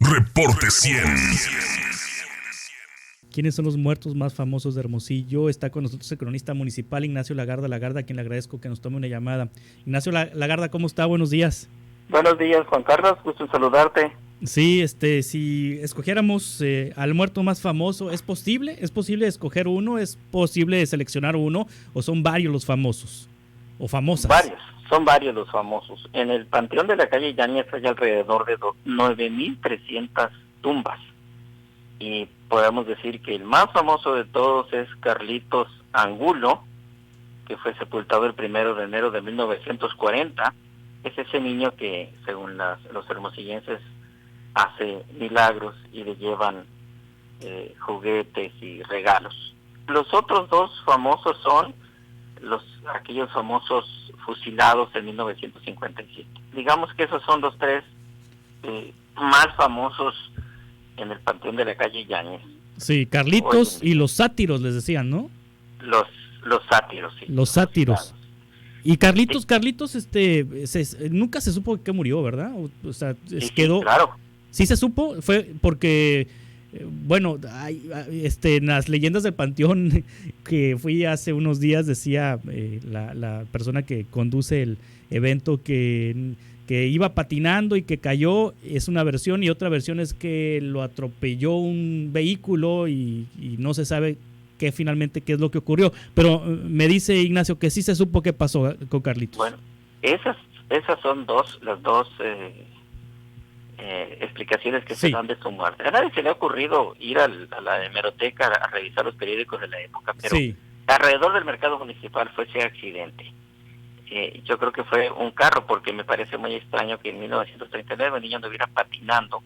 Reporte 100. ¿Quiénes son los muertos más famosos de Hermosillo? Está con nosotros el cronista municipal Ignacio Lagarda, a quien le agradezco que nos tome una llamada. Ignacio Lagarda, ¿cómo está? Buenos días. Buenos días, Juan Carlos, gusto en saludarte. Sí, si escogiéramos al muerto más famoso, ¿es posible? ¿Es posible escoger uno? ¿Es posible seleccionar uno? ¿O son varios los famosos? ¿O famosas? Son varios los famosos. En el panteón de la calle Yáñez hay alrededor de 9,300 tumbas. Y podemos decir que el más famoso de todos es Carlitos Angulo, que fue sepultado el 1 de enero de 1940. Es ese niño que, según los hermosillenses, hace milagros y le llevan juguetes y regalos. Los otros dos famosos son aquellos famosos fusilados en 1957. Digamos que esos son los tres más famosos en el panteón de la calle Yáñez. Sí, Carlitos y los sátiros les decían, ¿no? Los sátiros, sí. Los sátiros. Y Carlitos, sí. Carlitos, nunca se supo que murió, ¿verdad? O sea, sí, quedó. Claro. Sí se supo, fue porque, bueno, en las leyendas del panteón que fui hace unos días decía la persona que conduce el evento que iba patinando y que cayó, es una versión, y otra versión es que lo atropelló un vehículo y no se sabe qué es lo que ocurrió. Pero me dice Ignacio que sí se supo qué pasó con Carlitos. Bueno, esas son las dos explicaciones que se dan de su muerte. A nadie se le ha ocurrido ir a la hemeroteca a revisar los periódicos de la época, pero alrededor del mercado municipal fue ese accidente. Yo creo que fue un carro, porque me parece muy extraño que en 1939 un niño anduviera patinando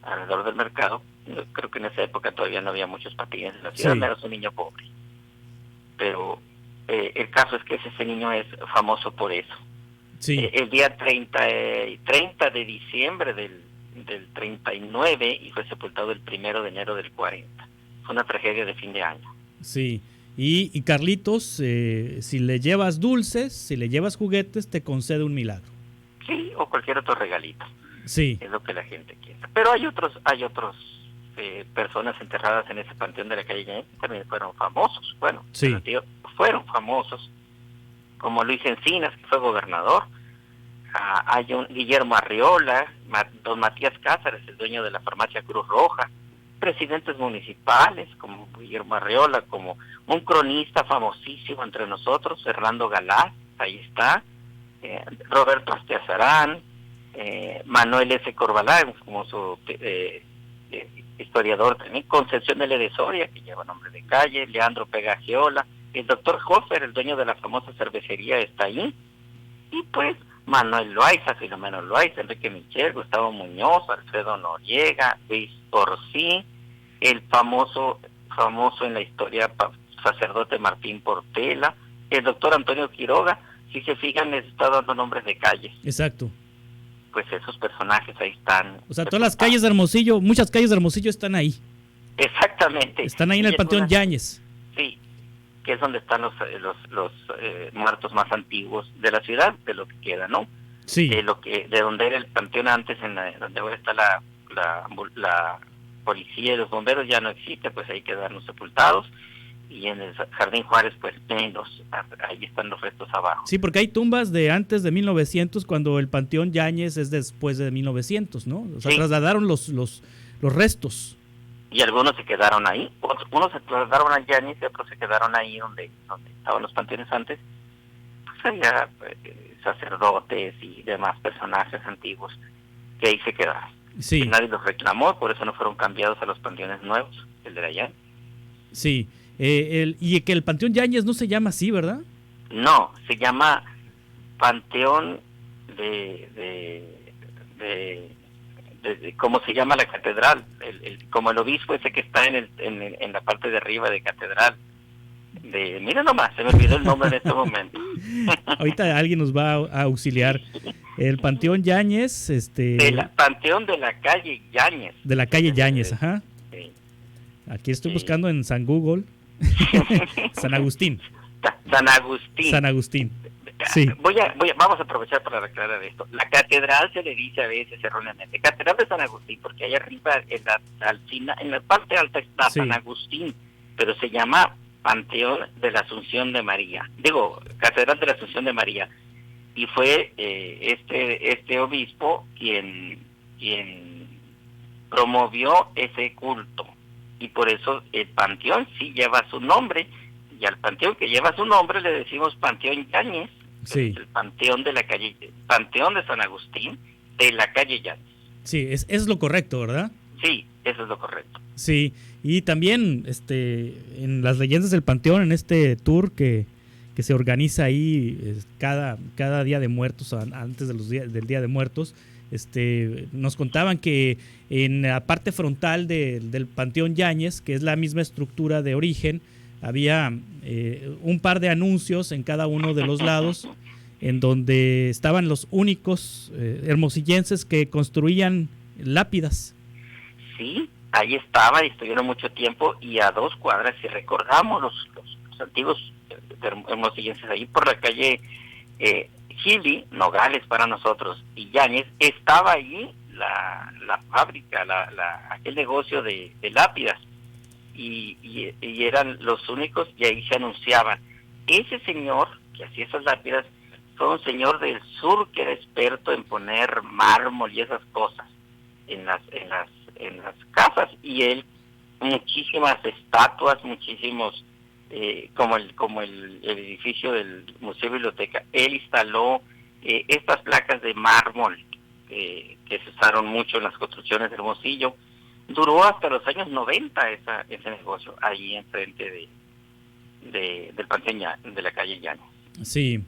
alrededor del mercado. Yo creo que en esa época todavía no había muchos patines en la ciudad, menos un niño pobre. Pero el caso es que ese niño es famoso por eso. Sí. El día 30 de diciembre del 39 y fue sepultado el 1 de enero del 40. Fue una tragedia de fin de año. Sí. Y Carlitos, si le llevas dulces, si le llevas juguetes, te concede un milagro. Sí, o cualquier otro regalito. Sí. Es lo que la gente quiere. Pero hay otros personas enterradas en ese panteón de la calle Yáñez que también fueron famosos. Bueno, sí, fueron famosos, como Luis Encinas, que fue gobernador. Hay un Guillermo Arriola, don Matías Cázares, el dueño de la farmacia Cruz Roja, presidentes municipales como Guillermo Arriola, como un cronista famosísimo entre nosotros, Fernando Galás, ahí está, Roberto Astiazarán, Manuel S. Corbalán, como su historiador también, Concepción L. de Soria, que lleva nombre de calle, Leandro Pegagiola, el doctor Hofer, el dueño de la famosa cervecería, está ahí, y pues Manuel Loaiza, Filomeno Loaiza, Enrique Michel, Gustavo Muñoz, Alfredo Noriega, Luis Orsí, el famoso en la historia sacerdote Martín Portela, el doctor Antonio Quiroga. Si se fijan, les está dando nombres de calles. Exacto. Pues esos personajes ahí están. O sea, todas las calles de Hermosillo, muchas calles de Hermosillo están ahí. Exactamente. Están ahí en el panteón Yáñez. Sí, que es donde están los muertos más antiguos de la ciudad, de lo que queda, ¿no? Sí. De donde era el panteón antes, donde ahora está la policía y los bomberos, ya no existe, pues ahí quedaron sepultados. Y en el Jardín Juárez, pues menos, ahí están los restos abajo. Sí, porque hay tumbas de antes de 1900, cuando el panteón Yáñez es después de 1900, ¿no? O sea, sí, trasladaron los restos. Y algunos se quedaron ahí, unos se trasladaron a Yáñez y otros se quedaron ahí donde estaban los panteones antes. Pues había sacerdotes y demás personajes antiguos que ahí se quedaron. Sí. Y nadie los reclamó, por eso no fueron cambiados a los panteones nuevos, el de la Yáñez. Sí. Y que el panteón Yáñez no se llama así, ¿verdad? No, se llama Panteón de ¿cómo se llama la catedral? Como el obispo ese que está en la parte de arriba de catedral. Mira nomás, se me olvidó el nombre en este momento. Ahorita alguien nos va a auxiliar. El panteón Yáñez, El panteón de la calle Yáñez. De la calle Yáñez, ajá. Sí. Aquí estoy buscando en San Google. San Agustín. San Agustín. San Agustín. Sí. Vamos a aprovechar para aclarar esto. La catedral se le dice a veces erróneamente Catedral de San Agustín, porque allá arriba en la parte alta está San Agustín, pero se llama Panteón de la Asunción de María. Catedral de la Asunción de María. Y fue este obispo quien promovió ese culto. Y por eso el panteón sí lleva su nombre. Y al panteón que lleva su nombre le decimos Panteón Yáñez, sí. el panteón de Panteón de San Agustín de la calle Yáñez. Sí, es lo correcto, ¿verdad? Sí, eso es lo correcto. Sí, y también en las leyendas del panteón, en este tour que se organiza ahí cada Día de Muertos, antes del Día de Muertos, nos contaban que en la parte frontal del Panteón Yáñez, que es la misma estructura de origen, había un par de anuncios en cada uno de los lados, en donde estaban los únicos hermosillenses que construían lápidas. Sí, ahí estaba y estuvieron mucho tiempo, y a 2 cuadras, si recordamos los antiguos hermosillenses, ahí por la calle Gili, Nogales para nosotros, y Yáñez, estaba allí la fábrica, aquel negocio de lápidas, y eran los únicos, y ahí se anunciaban. Ese señor que hacía esas lápidas fue un señor del sur que era experto en poner mármol y esas cosas en las casas, y él muchísimas estatuas, muchísimos como el edificio del Museo Biblioteca, él instaló estas placas de mármol que se usaron mucho en las construcciones de Hermosillo. Duró hasta los años 90 ese negocio ahí enfrente del Panteón de la calle Llanos. Sí,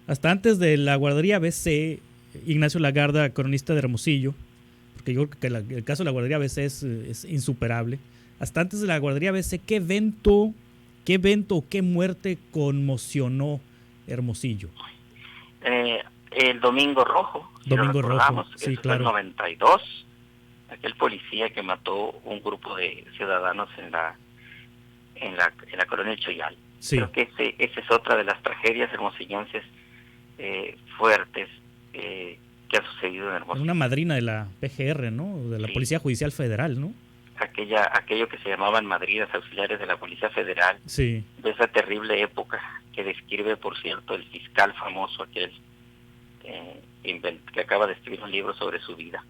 hasta antes de la guardería ABC, Ignacio Lagarda, cronista de Hermosillo, porque yo creo que el caso de la guardería ABC es insuperable. Hasta antes de la guardería ABC, ¿qué evento o qué muerte conmocionó Hermosillo? El Domingo Rojo. Domingo Rojo, sí, claro. El 92, aquel policía que mató un grupo de ciudadanos en la colonia El Choyal. Sí. Creo que esa es otra de las tragedias hermosillenses fuertes que ha sucedido en Hermosillo. Una madrina de la PGR, ¿no? De la Policía Judicial Federal, ¿no? Aquello que se llamaban madrinas auxiliares de la Policía Federal, sí, de esa terrible época que describe, por cierto, el fiscal famoso aquel que acaba de escribir un libro sobre su vida.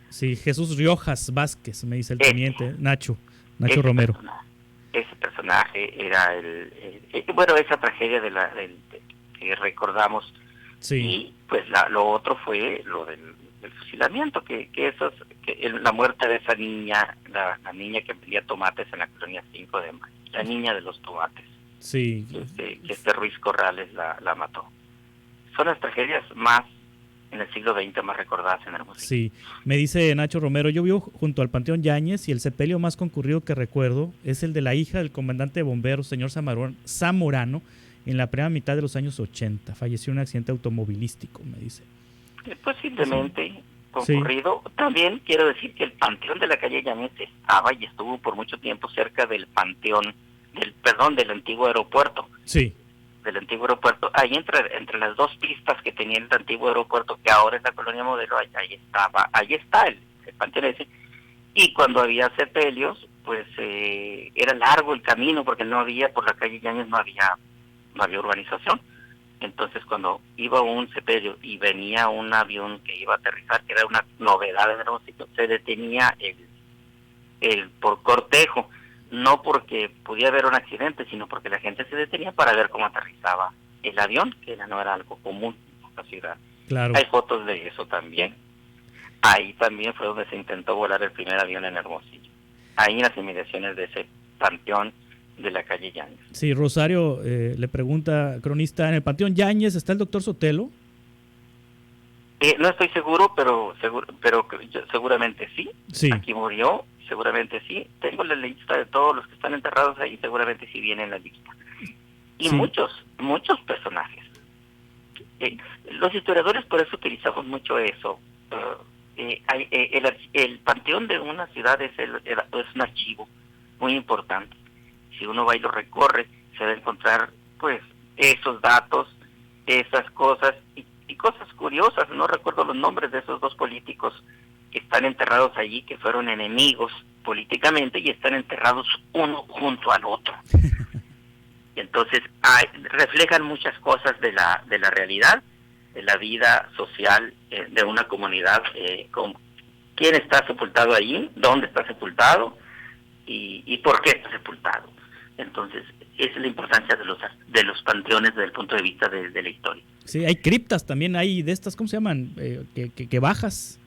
Sí, Jesús Riojas Vázquez, me dice el teniente Nacho Romero. Ese personaje era esa tragedia que recordamos. Sí. Y pues lo otro fue lo del fusilamiento, la muerte de esa niña, la niña que vendía tomates en la colonia 5 de Mayo, la niña de los tomates. Sí. Que Ruiz Corrales la mató. Son las tragedias más en el siglo XX más recordadas en Hermosillo. Sí, me dice Nacho Romero, yo vivo junto al Panteón Yáñez y el sepelio más concurrido que recuerdo es el de la hija del comandante de bomberos, señor Zamorano, en la primera mitad de los años 80. Falleció en un accidente automovilístico, me dice. Posiblemente concurrido. Sí. También quiero decir que el Panteón de la calle Yáñez estaba y estuvo por mucho tiempo cerca del Panteón, del antiguo aeropuerto. Sí. Del antiguo aeropuerto, ahí entre las dos pistas que tenía el antiguo aeropuerto, que ahora es la colonia Modelo, ahí está el panteón ese. Y cuando había sepelios, pues era largo el camino, porque por la calle Yáñez no había urbanización. Entonces cuando iba un sepelio y venía un avión que iba a aterrizar, que era una novedad en Hermosillo, se detenía el por cortejo. No porque pudiera haber un accidente, sino porque la gente se detenía para ver cómo aterrizaba el avión, que no era algo común en la ciudad. Claro. Hay fotos de eso también. Ahí también fue donde se intentó volar el primer avión en Hermosillo. Ahí en las inmediaciones de ese panteón de la calle Yáñez. Sí, Rosario le pregunta, cronista, ¿en el Panteón Yáñez está el doctor Sotelo? No estoy seguro, pero seguramente sí. Sí. Aquí murió. Seguramente sí. Tengo la lista de todos los que están enterrados ahí, seguramente sí viene en la lista. Y sí. muchos personajes. Los historiadores por eso utilizamos mucho eso. El panteón de una ciudad es un archivo muy importante. Si uno va y lo recorre, se va a encontrar pues esos datos esas cosas y cosas curiosas. No recuerdo los nombres de esos dos políticos que están enterrados allí, que fueron enemigos políticamente y están enterrados uno junto al otro. Y entonces reflejan muchas cosas de la realidad, de la vida social de una comunidad, con quién está sepultado allí, dónde está sepultado y por qué está sepultado. Entonces, esa es la importancia de los panteones desde el punto de vista de la historia. Sí, hay criptas también, hay de estas, ¿cómo se llaman? Que bajas.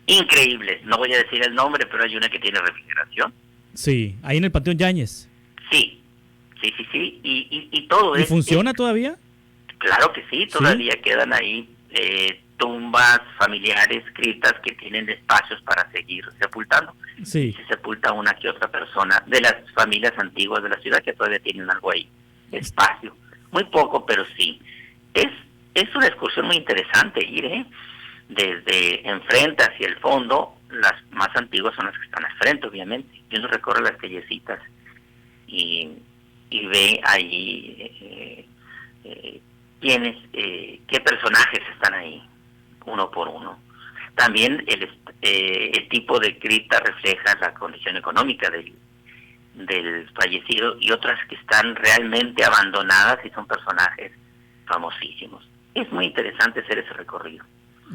Increíble, no voy a decir el nombre, pero hay una que tiene refrigeración. Sí, ahí en el Panteón Yáñez. Sí, y todo ¿Y funciona todavía? Claro que sí, todavía quedan ahí tumbas familiares, criptas que tienen espacios para seguir sepultando. Sí. Se sepulta una que otra persona de las familias antiguas de la ciudad que todavía tienen algo ahí, espacio. Muy poco, pero sí. Es una excursión muy interesante ir, desde enfrente hacia el fondo. Las más antiguas son las que están al frente, obviamente. Y uno recorre las callecitas y ve allí qué personajes están ahí, uno por uno. También el tipo de cripta refleja la condición económica del fallecido, y otras que están realmente abandonadas y son personajes famosísimos. Es muy interesante hacer ese recorrido.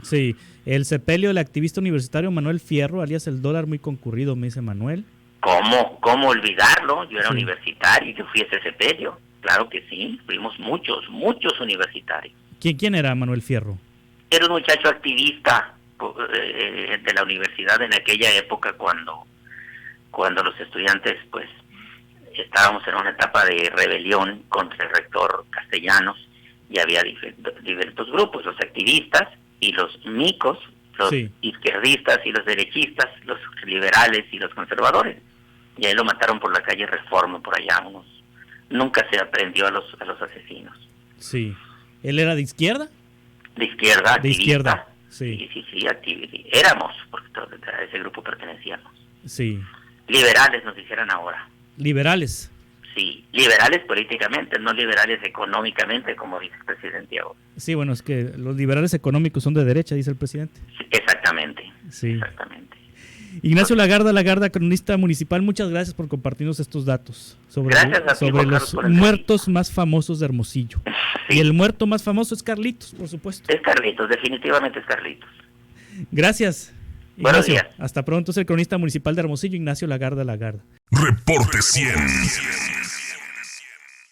Sí, el sepelio del activista universitario Manuel Fierro, alias el dólar muy concurrido, me dice Manuel. ¿Cómo olvidarlo? Yo era universitario y yo fui a ese sepelio. Claro que sí, fuimos muchos universitarios. ¿Quién era Manuel Fierro? Era un muchacho activista de la universidad en aquella época cuando los estudiantes pues estábamos en una etapa de rebelión contra el rector Castellanos, y había diversos grupos, los activistas y los micos, los izquierdistas y los derechistas, los liberales y los conservadores. Y ahí lo mataron por la calle Reforma, por allá unos. Nunca se aprendió a los asesinos. Sí. ¿Él era de izquierda? De izquierda, activista. De izquierda, sí. Sí, éramos, porque a ese grupo pertenecíamos. Sí. Liberales nos dijeran ahora. ¿Liberales? Sí, liberales políticamente, no liberales económicamente, como dice el presidente ahora. Sí, bueno, es que los liberales económicos son de derecha, dice el presidente. Sí, exactamente. Sí. Exactamente. Ignacio Lagarda, cronista municipal, muchas gracias por compartirnos estos datos sobre los muertos más famosos de Hermosillo. Sí. Y el muerto más famoso es Carlitos, por supuesto. Es Carlitos, definitivamente es Carlitos. Gracias, Ignacio. Buenos días. Hasta pronto. Es el cronista municipal de Hermosillo, Ignacio Lagarda. Reporte 100.